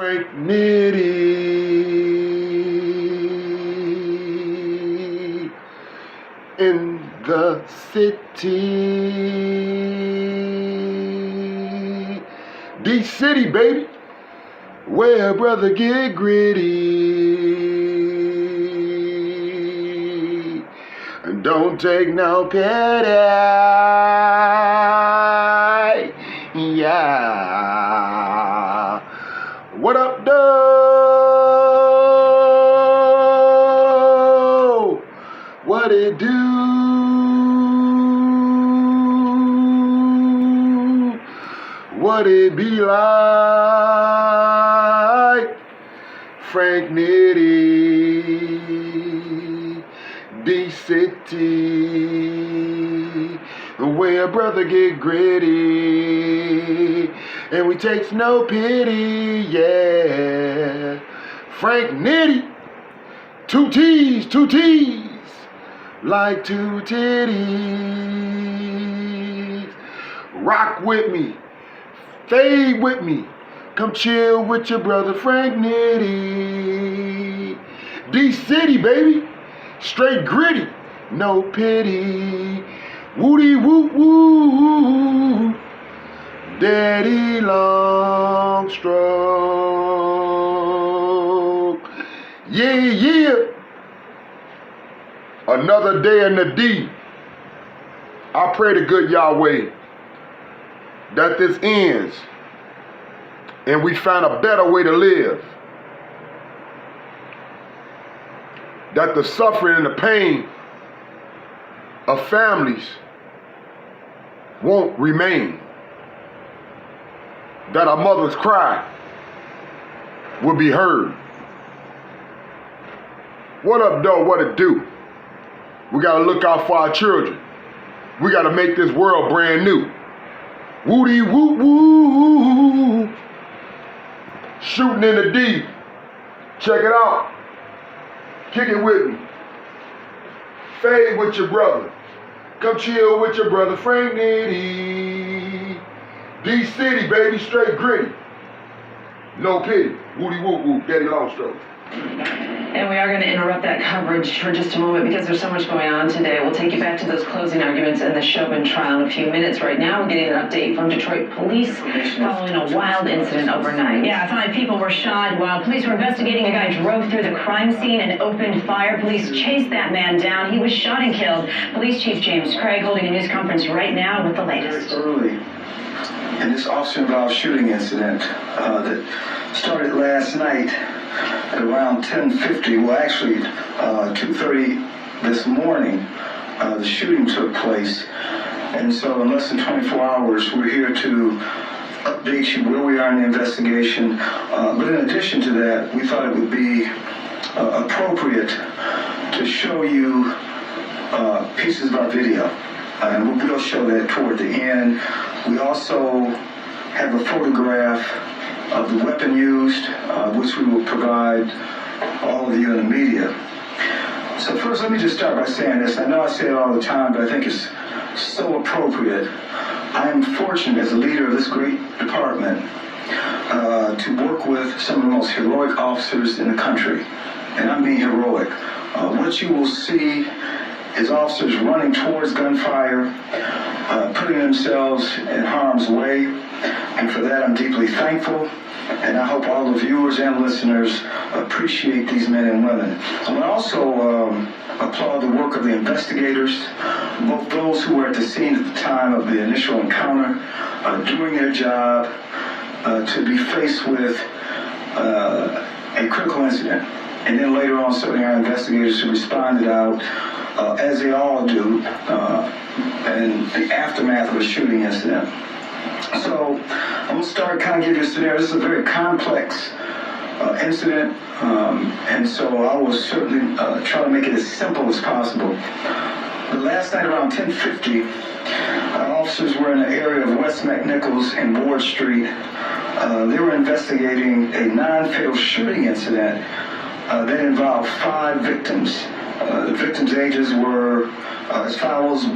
Frank Nitty in the city. D-City, baby, where brother get gritty. And don't take no pity. Yeah. What up, though? What it do? What it be like? Frank Nitty, D-City, where brother get gritty, and we takes no pity, yeah. Frank Nitty, two T's, like two titties. Rock with me, fade with me, come chill with your brother Frank Nitty. D-City, baby, straight gritty, no pity. Woody woo woo, daddy long stroke. Yeah. Another day in the D. I pray to good Yahweh that this ends and we find a better way to live. That the suffering and the pain of families won't remain. That our mother's cry will be heard. What up, though? What it do? We gotta look out for our children. We gotta make this world brand new. Woody woo woo. Shooting in the deep. Check it out. Kick it with me. Fade with your brother. Come chill with your brother Frank Nitty. D-City, baby, straight gritty. No pity. Woody woo woo. Daddy long stroke. And we are going to interrupt that coverage for just a moment because there's so much going on today. We'll take you back to those closing arguments in the Chauvin trial in a few minutes. Right now, we're getting an update from Detroit police following a wild incident overnight. Yeah, 5 people were shot while police were investigating. A guy drove through the crime scene and opened fire. Police chased that man down. He was shot and killed. Police Chief James Craig holding a news conference right now with the latest. Early in this officer-involved shooting incident that started last night at around 10:50, well actually 2:30 this morning, the shooting took place. And so in less than 24 hours, we're here to update you where we are in the investigation. But in addition to that, we thought it would be appropriate to show you pieces of our video. And we'll show that toward the end. We also have a photograph of the weapon used, which we will provide all of you in the media. So first, let me just start by saying this. I know I say it all the time, but I think it's so appropriate. I am fortunate as a leader of this great department to work with some of the most heroic officers in the country. And I mean heroic. What you will see is officers running towards gunfire, putting themselves in harm's way. And for that, I'm deeply thankful. And I hope all the viewers and listeners appreciate these men and women. I want to also applaud the work of the investigators, both those who were at the scene at the time of the initial encounter, doing their job to be faced with a critical incident. And then later on, certainly our investigators who responded out, as they all do, in the aftermath of a shooting incident. So I'm going to start kind of give you a scenario. This is a very complex incident, and so I will certainly try to make it as simple as possible. But last night around 10:50, officers were in the area of West McNichols and Ward Street. They were investigating a non-fatal shooting incident that involved 5 victims. The victims' ages were as follows: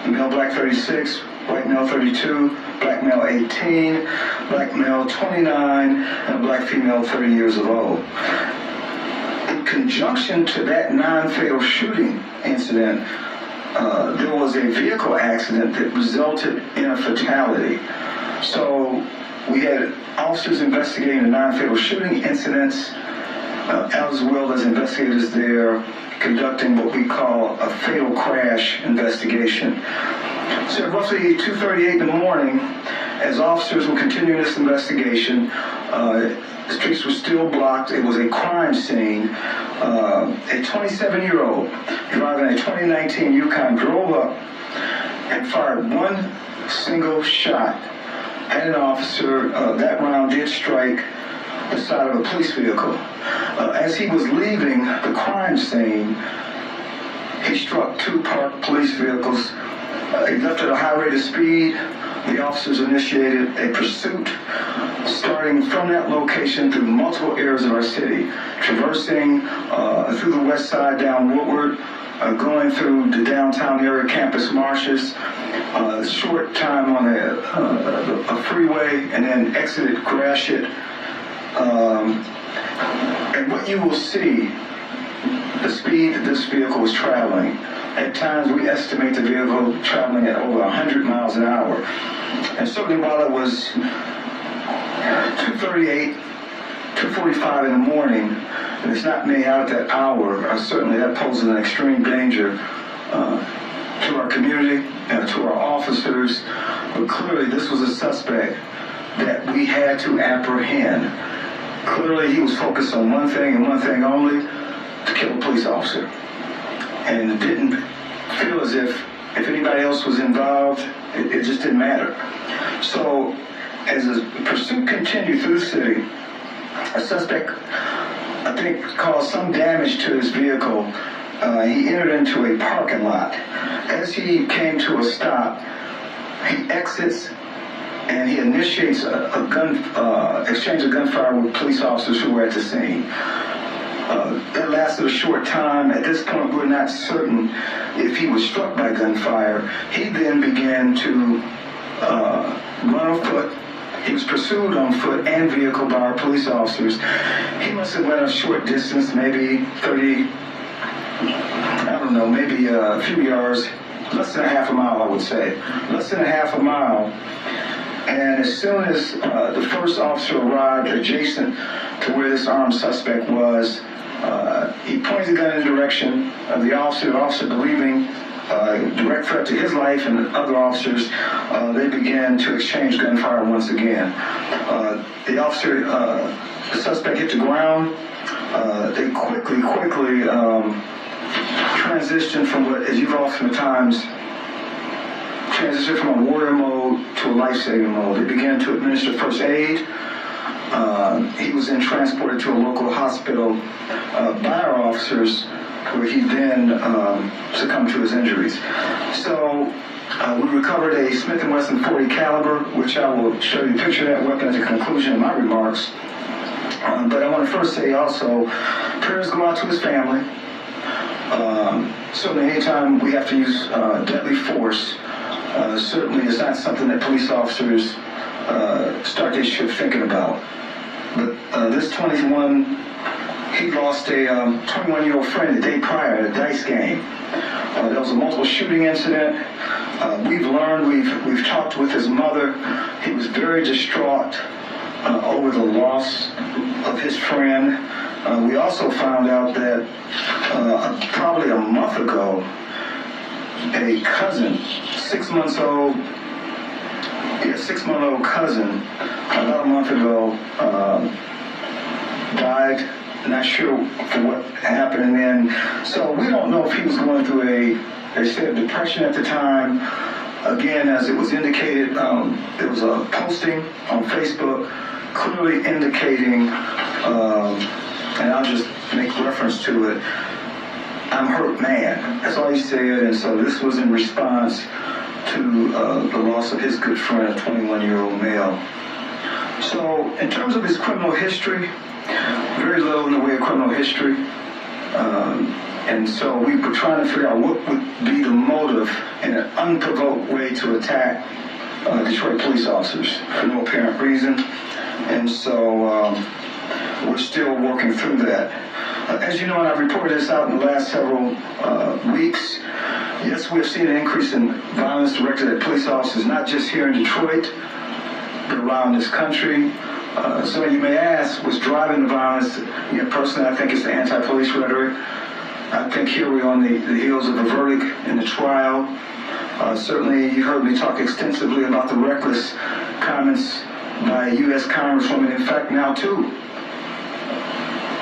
male black 36, white male 32, black male 18, black male 29, and a black female 30 years of old. In conjunction to that non-fatal shooting incident, there was a vehicle accident that resulted in a fatality. So we had officers investigating the non-fatal shooting incidents, as well as investigators there conducting what we call a fatal crash investigation. So at roughly 2:38 in the morning, as officers were continuing this investigation, the streets were still blocked. It was a crime scene. A 27-year-old driving a 2019 Yukon drove up and fired one single shot at an officer. That round did strike the side of a police vehicle. As he was leaving the crime scene, he struck two parked police vehicles. He left at a high rate of speed. The officers initiated a pursuit starting from that location through multiple areas of our city, traversing through the west side down Woodward, going through the downtown area, Campus Marshes, a short time on a freeway, and then exited Gratiot. And what you will see, the speed that this vehicle was traveling. At times, we estimate the vehicle traveling at over 100 miles an hour. And certainly while it was 2:38, 2:45 in the morning, and it's not made out at that hour, certainly that poses an extreme danger to our community and to our officers. But clearly, this was a suspect that we had to apprehend. Clearly, he was focused on one thing and one thing only, to kill a police officer. And it didn't feel as if anybody else was involved, it just didn't matter. So as the pursuit continued through the city, a suspect, I think, caused some damage to his vehicle. He entered into a parking lot. As he came to a stop, he exits and he initiates a exchange of gunfire with police officers who were at the scene. That lasted a short time. At this point, we're not certain if he was struck by gunfire. He then began to run on foot. He was pursued on foot and vehicle by our police officers. He must have went a short distance, maybe 30, I don't know, maybe a few yards, less than a half a mile, I would say. Less than a half a mile. And as soon as the first officer arrived adjacent to where this armed suspect was, he pointed the gun in the direction of the officer believing direct threat to his life and other officers. They began to exchange gunfire once again. The suspect hit the ground. They quickly transitioned from what, as you've oftentimes transitioned from a warrior mode to a life-saving mode. They began to administer first aid. He was then transported to a local hospital by our officers, where he then succumbed to his injuries. So we recovered a Smith & Wesson .40 caliber, which I will show you a picture of that weapon at the conclusion of my remarks. But I want to first say also, prayers go out to his family. Certainly anytime we have to use deadly force, certainly it's not something that police officers start their shift thinking about. But this 21, he lost a 21-year-old friend the day prior at a dice game. There was a multiple shooting incident. We've learned, we've talked with his mother. He was very distraught over the loss of his friend. We also found out that probably a month ago, a cousin, 6-month-old cousin, about a month ago, died. Not sure for what happened. And then, so we don't know if he was going through a state of depression at the time. Again, as it was indicated, there was a posting on Facebook clearly indicating, and I'll just make reference to it, "I'm hurt, man." That's all he said. And so this was in response to the loss of his good friend, a 21-year-old male. So in terms of his criminal history, very little in the way of criminal history. And so we were trying to figure out what would be the motive in an unprovoked way to attack Detroit police officers for no apparent reason. And so we're still working through that. As you know, and I've reported this out in the last several weeks, yes, we've seen an increase in violence directed at police officers, not just here in Detroit, but around this country. Some of you may ask, what's driving the violence? Personally, I think it's the anti-police rhetoric. I think here we're on the heels of a verdict in the trial. Certainly, you heard me talk extensively about the reckless comments by a U.S. Congresswoman, in fact, now two.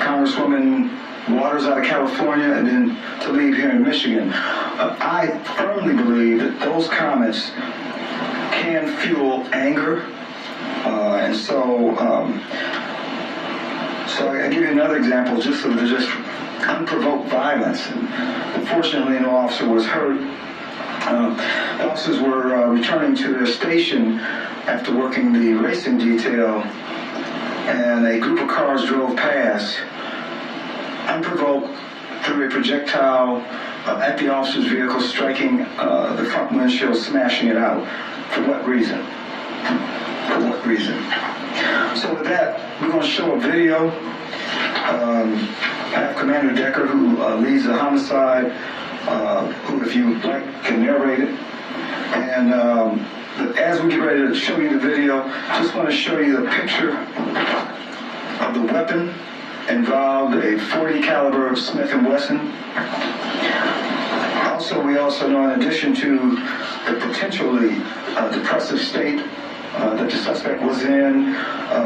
Congresswoman Waters out of California and then Tlaib here in Michigan. I firmly believe that those comments can fuel anger. And so I give you another example just of the unprovoked violence. Unfortunately, no officer was hurt. The officers were returning to their station after working the racing detail, and a group of cars drove past, unprovoked, threw a projectile at the officer's vehicle, striking the front windshield, smashing it out. For what reason? For what reason? So with that, we're going to show a video. I have Commander Decker, who leads the homicide, who, if you like, can narrate it. And as we get ready to show you the video, just want to show you the picture of the weapon involved, a .40 caliber Smith & Wesson. We also know, in addition to the potentially depressive state that the suspect was in,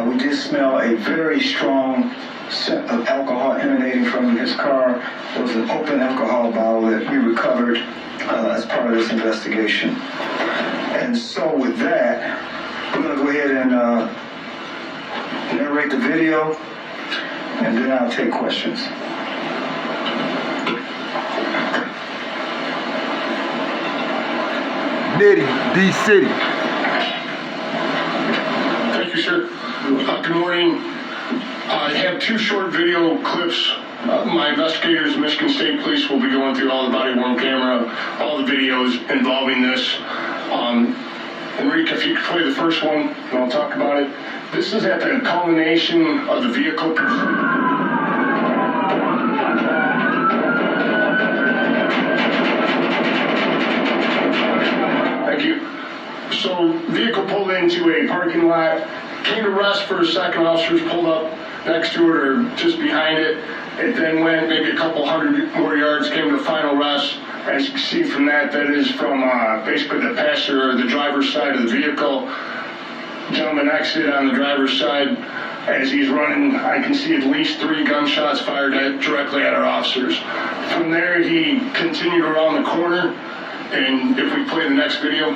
we did smell a very strong scent of alcohol emanating from his car. There was an open alcohol bottle that we recovered as part of this investigation. And so with that, we're going to go ahead and narrate the video, and then I'll take questions. Nitty, D-City. Thank you, sir. Good morning. I have two short video clips. My investigators, Michigan State Police, will be going through all the body-worn camera, all the videos involving this. Enrique, if you could play the first one, and I'll talk about it. This is at the culmination of the vehicle pursuit. Thank you. So, vehicle pulled into a parking lot, came to rest for a second. Officers pulled up next to it or just behind it. It then went maybe a couple hundred more yards, came to final rest. As you can see from that, that is from basically the passenger or the driver's side of the vehicle. Gentleman exited on the driver's side. As he's running, I can see at least 3 gunshots fired directly at our officers. From there, he continued around the corner. And if we play the next video.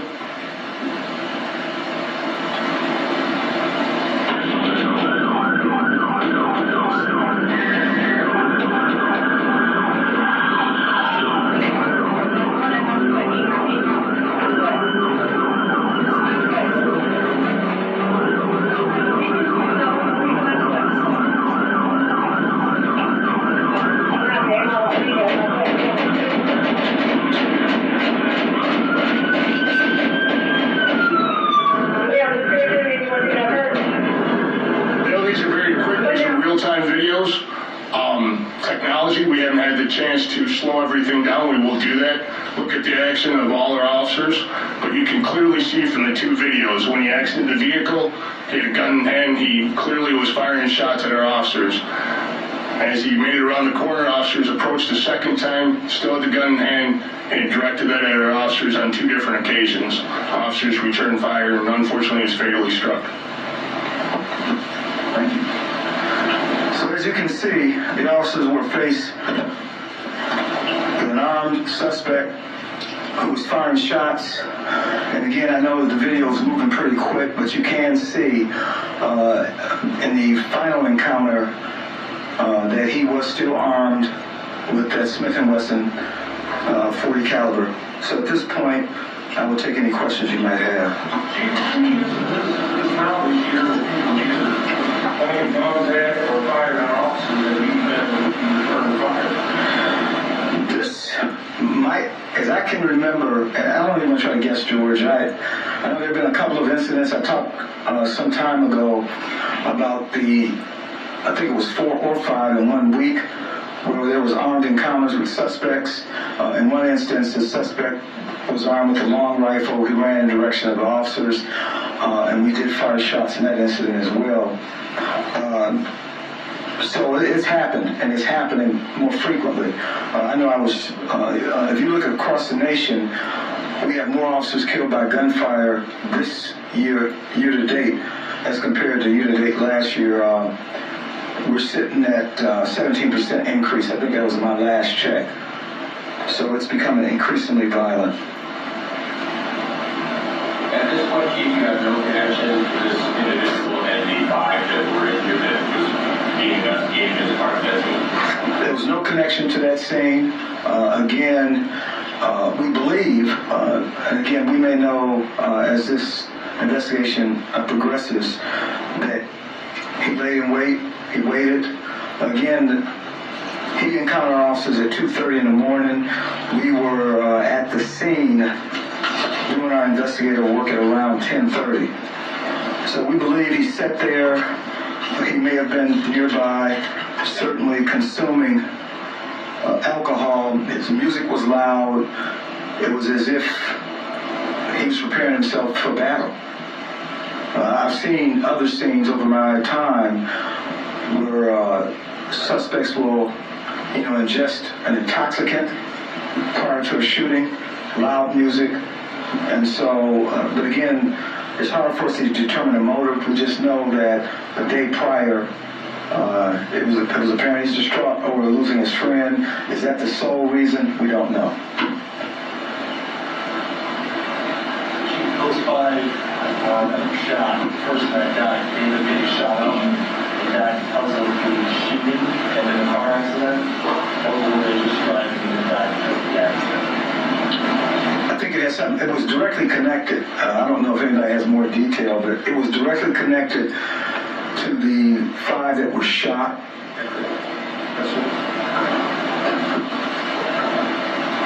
Technology, we haven't had the chance to slow everything down. We will do that. Look at the action of all our officers. But you can clearly see from the 2 videos, when he exited the vehicle, he had a gun in hand, he clearly was firing shots at our officers. As he made it around the corner, officers approached a second time, still had the gun in hand, and directed that at our officers on 2 different occasions. Officers returned fire, and unfortunately was fatally struck. Thank you. So as you can see, the officers were faced with an armed suspect who was firing shots. And again, I know the video is moving pretty quick, but you can see in the final encounter that he was still armed with that Smith & Wesson .40 caliber. So at this point, I will take any questions you might have. This might, as I can remember, and I don't even want to try to guess, George, I know there have been a couple of incidents. I talked some time ago about I think it was 4 or 5 in 1 week, where there was armed encounters with suspects. In one instance, the suspect was armed with a long rifle. He ran in the direction of the officers, and we did fire shots in that incident as well. So it's happened, and it's happening more frequently. I know if you look across the nation, we have more officers killed by gunfire this year to date, as compared to year to date last year. We're sitting at 17% increase. I think that was my last check. So it's becoming increasingly violent. At this point, Chief, you have no connection to this individual and the 5 that were injured that was being investigated as part of that scene? There was no connection to that scene. Again, we believe, and again, we may know as this investigation progresses, that he laid in wait, he waited. Again, he encountered officers at 2:30 in the morning. We were at the scene doing our investigative work at around 10:30. So we believe he sat there. He may have been nearby, certainly consuming alcohol. His music was loud. It was as if he was preparing himself for battle. I've seen other scenes over my time where suspects will, ingest an intoxicant prior to a shooting, loud music. And so, but again, it's hard for us to determine a motive. We just know that the day prior, it was apparent he's distraught over losing his friend. Is that the sole reason? We don't know. Those 5 that were shot, the person that died, David getting shot up, that because of the shooting and then the car accident, or were they just driving and died because of the accident? I think it has something. It was directly connected. I don't know if anybody has more detail, but it was directly connected to the 5 that were shot.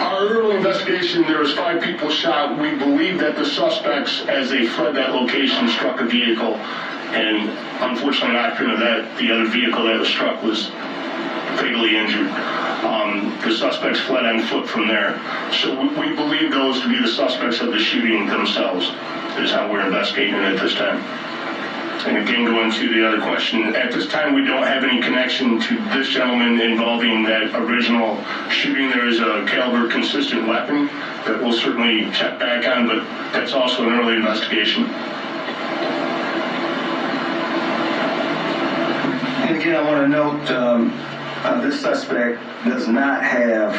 Our early investigation, there was 5 people shot. We believe that the suspects, as they fled that location, struck a vehicle, and unfortunately, an occupant of the other vehicle that was struck was fatally injured. The suspects fled on foot from there. So we believe those to be the suspects of the shooting themselves, is how we're investigating it at this time. And again, going to the other question, at this time we don't have any connection to this gentleman involving that original shooting. There is a caliber consistent weapon that we'll certainly check back on, but that's also an early investigation. And again, I want to note this suspect does not have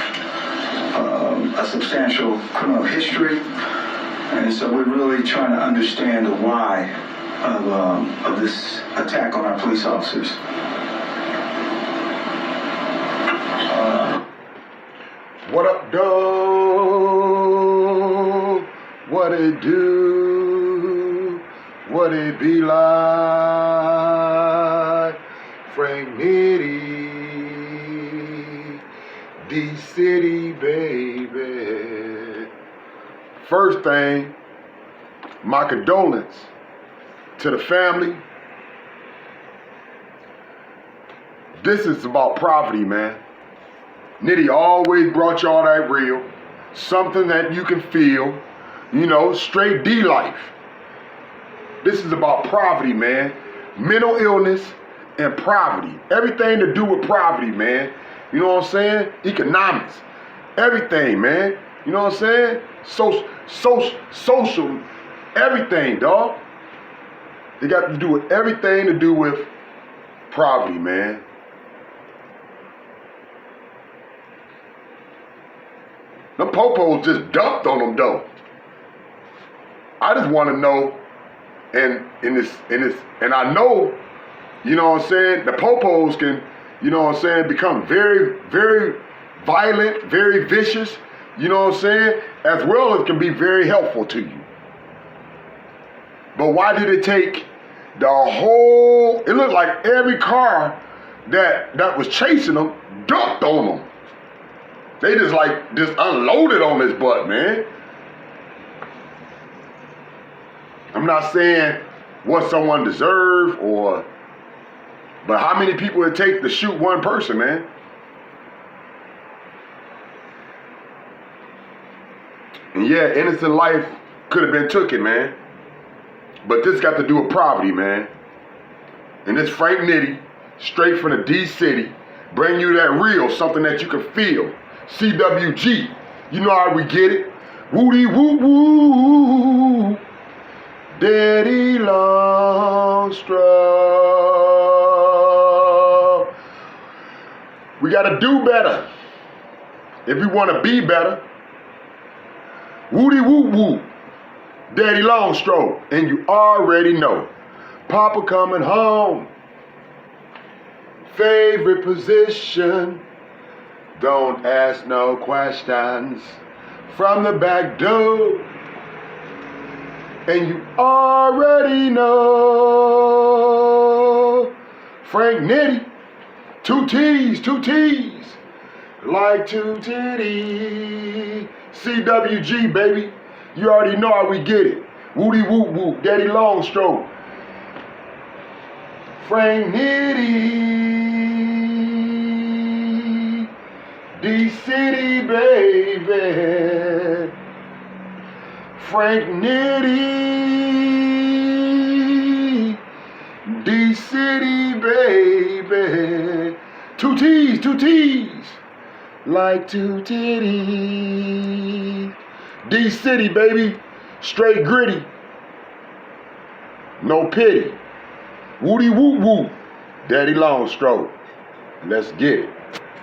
a substantial criminal history, and so we're really trying to understand the why of this attack on our police officers. What up, dog? What it do? What it be like? Frank Nitty, D-City, baby. First thing, my condolence to the family. This is about poverty, man. Nitty always brought y'all that real, something that you can feel, straight D life. This is about poverty, man. Mental illness and poverty. Everything to do with poverty, man. You know what I'm saying? Economics. Everything, man. You know what I'm saying? Social, everything, dog. They got to do with everything to do with poverty, man. Them Popos just dumped on them, though. I just want to know, and I know, you know what I'm saying, the Popos can, become very, very violent, very vicious, you know what I'm saying, as well as can be very helpful to you. But why did it take the whole, it looked like every car that was chasing them dumped on them. They just unloaded on this butt, man. I'm not saying what someone deserves but how many people it take to shoot one person, man? And yeah, innocent life could have been taken, man. But this got to do with poverty, man. And this Frank Nitty, straight from the D City, bring you that real, something that you can feel. CWG, you know how we get it. Woody woo woo, Daddy Longstraw. We gotta do better if we wanna be better. Woody woo woo, Daddy Longstraw, and you already know. Papa coming home. Favorite position. Don't ask no questions. From the back door. And you already know. Frank Nitty. Two T's. Like two titties. CWG, baby. You already know how we get it. Woody whoop whoop, Daddy Longstraw. Frank Nitty, D-City, baby. Frank Nitty, D-City, baby. Two T's, like two titties. D-City, baby, straight gritty, no pity. Woody woo woo, Daddy Longstraw. Let's get it.